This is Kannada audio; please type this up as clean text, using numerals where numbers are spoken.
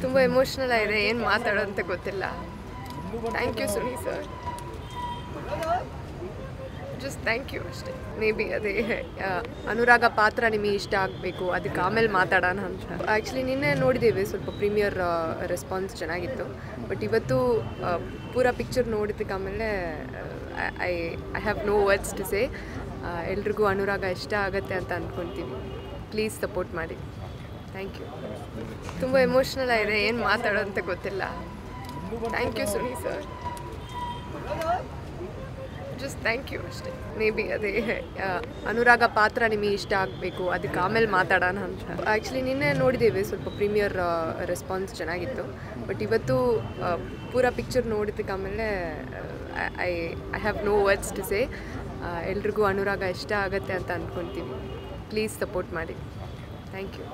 ತುಂಬ ಎಮೋಷ್ನಲ್ ಆಗಿದೆ, ಏನು ಮಾತಾಡೋ ಅಂತ ಗೊತ್ತಿಲ್ಲ. Thank you Suni sir, just thank you ಅಷ್ಟೇ. ಮೇ ಬಿ ಅದೇ ಅನುರಾಗ ಪಾತ್ರ ನಿಮಗೆ ಇಷ್ಟ ಆಗಬೇಕು, ಅದಕ್ಕೆ ಆಮೇಲೆ ಮಾತಾಡೋಣ ಅಂತ. ಆ್ಯಕ್ಚುಲಿ ನಿನ್ನೆ ನೋಡಿದ್ದೇವೆ, ಸ್ವಲ್ಪ ಪ್ರೀಮಿಯರ್ ರೆಸ್ಪಾನ್ಸ್ ಚೆನ್ನಾಗಿತ್ತು. ಬಟ್ ಇವತ್ತು ಪೂರ ಪಿಕ್ಚರ್ ನೋಡಿದ್ದಕ್ಕೆ ಆಮೇಲೆ I have no words to say. ಎಲ್ರಿಗೂ ಅನುರಾಗ ಇಷ್ಟ ಆಗುತ್ತೆ ಅಂತ ಅಂದ್ಕೊಳ್ತೀವಿ. ಪ್ಲೀಸ್ ಸಪೋರ್ಟ್ ಮಾಡಿ. Thank you. ತುಂಬ ಎಮೋಷ್ನಲ್ ಆಗಿದೆ, ಏನು ಮಾತಾಡೋ ಅಂತ ಗೊತ್ತಿಲ್ಲ. Thank you Suni sir, just thank you ಅಷ್ಟೇ. ಮೇ ಬಿ ಅದೇ ಅನುರಾಗ ಪಾತ್ರ ನಿಮಗೆ ಇಷ್ಟ ಆಗಬೇಕು, ಅದಕ್ಕೆ ಆಮೇಲೆ ಮಾತಾಡೋಣ ಅಂತ. ಆ್ಯಕ್ಚುಲಿ ನಿನ್ನೆ ನೋಡಿದ್ದೇವೆ, ಸ್ವಲ್ಪ ಪ್ರೀಮಿಯರ್ ರೆಸ್ಪಾನ್ಸ್ ಚೆನ್ನಾಗಿತ್ತು. ಬಟ್ ಇವತ್ತು ಪೂರ ಪಿಕ್ಚರ್ ನೋಡಿದ್ದಕ್ಕೆ ಆಮೇಲೆ I have no words to say. ಎಲ್ರಿಗೂ ಅನುರಾಗ ಇಷ್ಟ ಆಗುತ್ತೆ ಅಂತ ಅಂದ್ಕೊಳ್ತೀವಿ. ಪ್ಲೀಸ್ ಸಪೋರ್ಟ್ ಮಾಡಿ. Thank you.